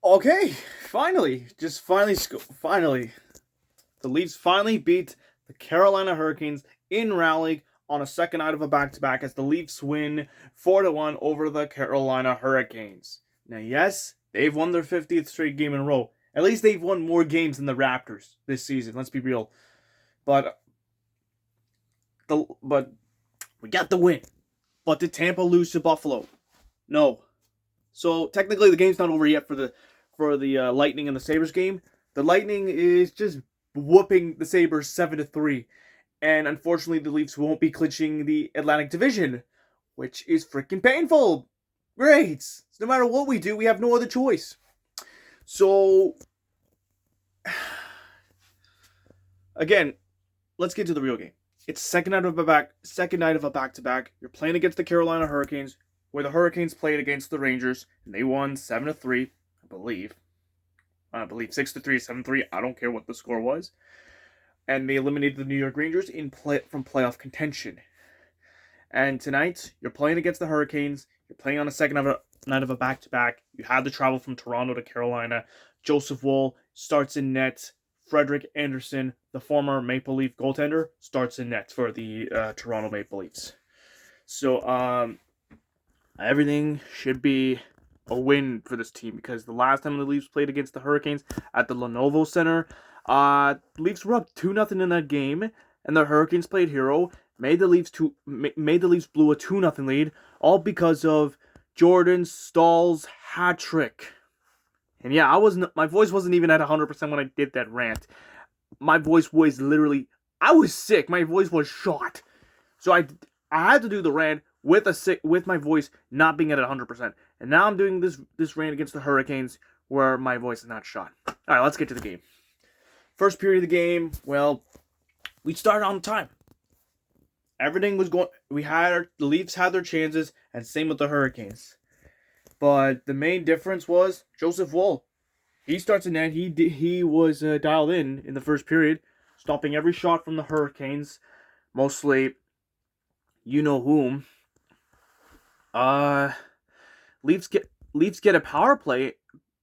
Okay, finally, finally, the Leafs finally beat the Carolina Hurricanes in Raleigh on a second night of a back-to-back as the Leafs win 4-1 over the Carolina Hurricanes. Now, yes, they've won their 50th straight game in a row. At least they've won more games than the Raptors this season. Let's be real. But but we got the win. But did Tampa lose to Buffalo? No. So technically, the game's not over yet for the Lightning and the Sabres game. The Lightning is just whooping the Sabres 7-3, and unfortunately, the Leafs won't be clinching the Atlantic Division, which is freaking painful. Great. So no matter what we do, we have no other choice. So again, let's get to the real game. It's second night of a back-to-back. You're playing against the Carolina Hurricanes, where the Hurricanes played against the Rangers, and they won 7-3, I believe. 6-3, 7-3. I don't care what the score was. And they eliminated the New York Rangers from playoff contention. And tonight, you're playing against the Hurricanes. You're playing on a second night of a back-to-back. You had to travel from Toronto to Carolina. Joseph Woll starts in net. Frederik Andersen, the former Maple Leaf goaltender, starts in net for the Toronto Maple Leafs. So, everything should be a win for this team because the last time the Leafs played against the Hurricanes at the Lenovo Center, the Leafs were up 2-0 in that game, and the Hurricanes played hero, made the Leafs blew a 2-0 lead, all because of Jordan Staal's hat trick. And yeah, my voice wasn't even at 100% when I did that rant. My voice was literally, I was sick. My voice was shot. So I had to do the rant with my voice not being at 100%. And now I'm doing this rant against the Hurricanes where my voice is not shot. All right, let's get to the game. First period of the game, well, we started on time. Everything was going. The Leafs had their chances, and same with the Hurricanes. But the main difference was Joseph Woll. He starts in net. He was dialed in the first period, stopping every shot from the Hurricanes, mostly you know whom. Leafs get a power play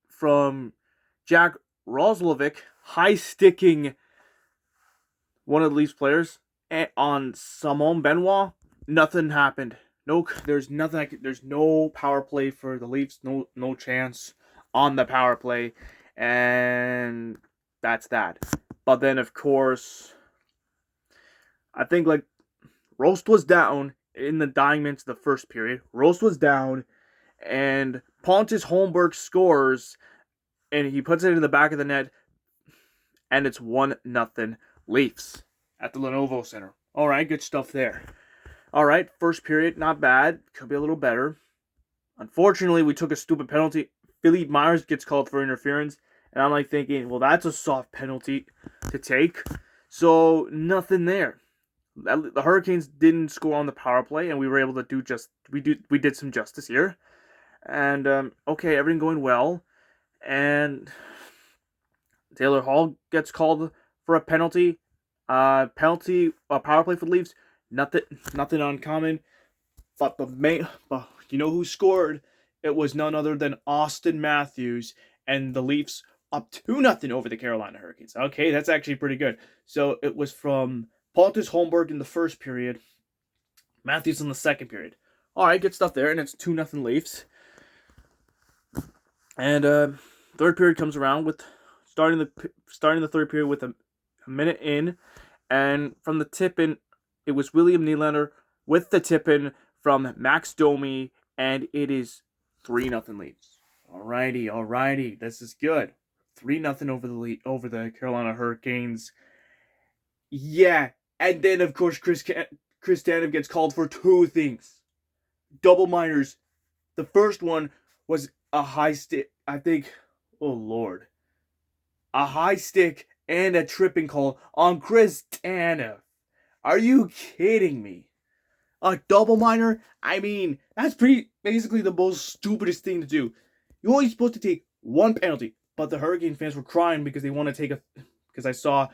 from Jack Roslovic, high sticking one of the Leafs players on Simon Benoit. Nothing happened. No, there's nothing. There's no power play for the Leafs. No chance on the power play, and that's that. But then, of course, I think like Roast was down in the dying minutes of the first period. Roast was down, and Pontus Holmberg scores, and he puts it in the back of the net, and it's 1-0 Leafs at the Lenovo Center. All right, good stuff there. All right, first period, not bad. Could be a little better. Unfortunately, we took a stupid penalty. Philippe Myers gets called for interference, and I'm like thinking, well, that's a soft penalty to take. So nothing there. The Hurricanes didn't score on the power play, and we were able to we did some justice here. And okay, everything going well, and Taylor Hall gets called for a penalty. A power play for the Leafs. Nothing uncommon. But you know who scored? It was none other than Austin Matthews, and the Leafs up 2-0 over the Carolina Hurricanes. Okay, that's actually pretty good. So it was from Pontus Holmberg in the first period, Matthews in the second period. All right, good stuff there, and it's 2-0 Leafs. And third period comes around with starting the third period with a minute in, and from the tip in, it was William Nylander with the tip in from Max Domi, and it is 3-0 Leafs. Alrighty, this is good. 3-0 over the Carolina Hurricanes. Yeah, and then of course Chris Tanev gets called for two things. Double minors. The first one was a high stick. I think, oh Lord, a high stick and a tripping call on Chris Tanev. Are you kidding me? A double minor? I mean, that's basically the most stupidest thing to do. You're only supposed to take one penalty, but the Hurricane fans were crying because they want to take because I saw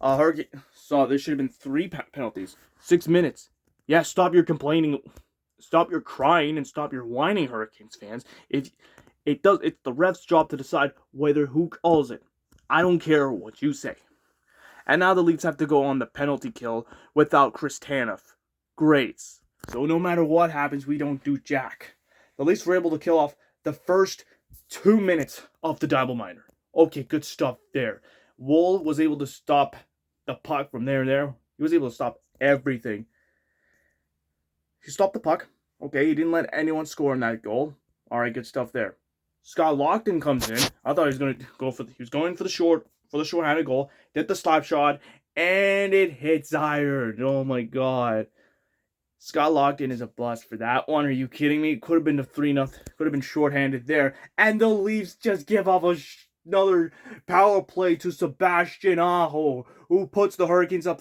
there should have been three penalties. 6 minutes. Yeah, stop your complaining, stop your crying, and stop your whining, Hurricanes fans. It's the ref's job to decide who calls it. I don't care what you say. And now the Leafs have to go on the penalty kill without Chris Tanev. Great. So no matter what happens, we don't do jack. The Leafs were able to kill off the first 2 minutes of the double minor. Okay, good stuff there. Woll was able to stop the puck from there. He was able to stop everything. He stopped the puck. Okay, he didn't let anyone score in that goal. All right, good stuff there. Scott Lockton comes in. I thought he was going to go for the short-handed goal. Did the stop shot, and it hits iron. Oh my god. Scott Lockton is a bust for that one. Are you kidding me? It could have been the 3-0. Could have been shorthanded there. And the Leafs just give up another power play to Sebastian Aho, who puts the Hurricanes on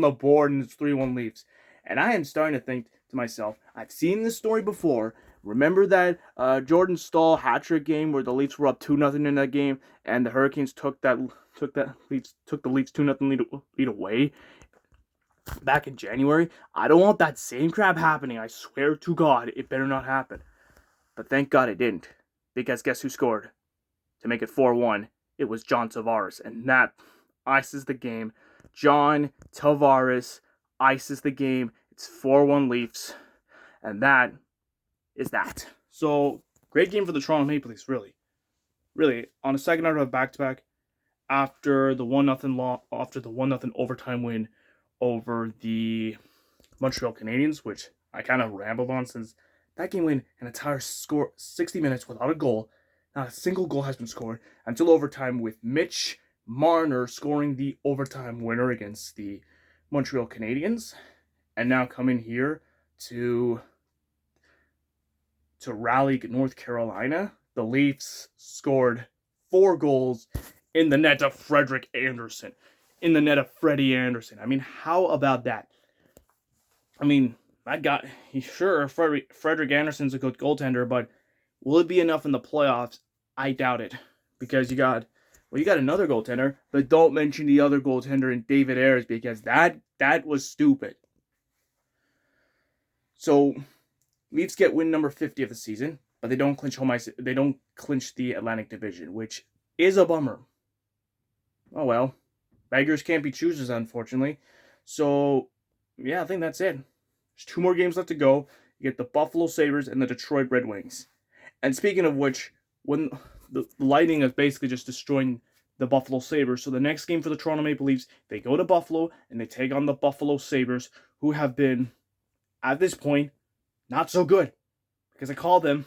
the board, and it's 3-1 Leafs. And I am starting to think to myself, I've seen this story before. Remember that Jordan Staal hat-trick game where the Leafs were up 2-0 in that game, and the Hurricanes took the Leafs 2-0 lead away back in January? I don't want that same crap happening. I swear to God, it better not happen. But thank God it didn't, because guess who scored to make it 4-1? It was John Tavares, and that ices the game. John Tavares ices the game. It's 4-1 Leafs, and that is that. So, great game for the Toronto Maple Leafs, really. Really, on a second night of a back-to-back, after the 1-0 overtime win over the Montreal Canadiens, which I kind of rambled on since that game went an entire 60 minutes without a goal. Not a single goal has been scored until overtime, with Mitch Marner scoring the overtime winner against the Montreal Canadiens. And now coming here to rally North Carolina, the Leafs scored 4 goals in the net of Frederik Andersen. In the net of Freddie Andersen. I mean, how about that? I mean, Frederik Andersen's a good goaltender, but will it be enough in the playoffs? I doubt it. Because you got another goaltender, but don't mention the other goaltender in David Ayres, because that was stupid. So, Leafs get win number 50 of the season, but they don't clinch the Atlantic Division, which is a bummer. Oh well. Beggars can't be choosers, unfortunately. So, yeah, I think that's it. There's 2 more games left to go. You get the Buffalo Sabres and the Detroit Red Wings. And speaking of which, when the Lightning is basically just destroying the Buffalo Sabres, so the next game for the Toronto Maple Leafs, they go to Buffalo and they take on the Buffalo Sabres, who have been, at this point, not so good. Because I call them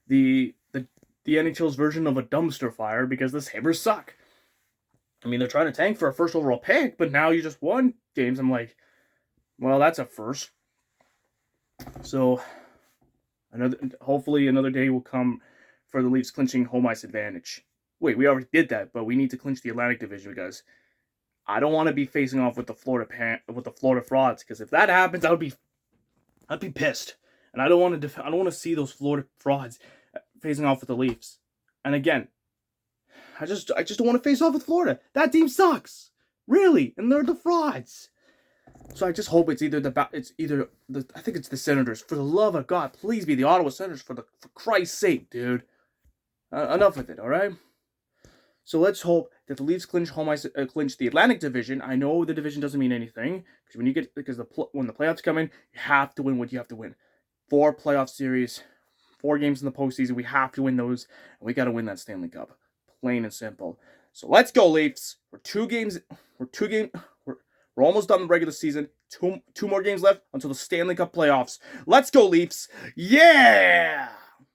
the NHL's version of a dumpster fire, because the Sabres suck. I mean, they're trying to tank for a first overall pick, but now you just won games. I'm like, well, that's a first. So, hopefully another day will come for the Leafs clinching home ice advantage. Wait, we already did that, but we need to clinch the Atlantic Division, because I don't want to be facing off with the Florida Frauds, because if that happens, I'd be pissed, and I don't want to see those Florida Frauds facing off with the Leafs. And again, I just don't want to face off with Florida. That team sucks, really, and they're the frauds. So I just hope it's either I think it's the Senators. For the love of God, please be the Ottawa Senators, for Christ's sake, dude. Enough with it, all right? So let's hope that the Leafs clinch the Atlantic Division. I know the division doesn't mean anything, because when the playoffs come in, you have to win what you have to win. 4 playoff series, 4 games in the postseason. We have to win those, and we got to win that Stanley Cup. Plain and simple. So let's go, Leafs. We're almost done the regular season. Two more games left until the Stanley Cup playoffs. Let's go, Leafs. Yeah!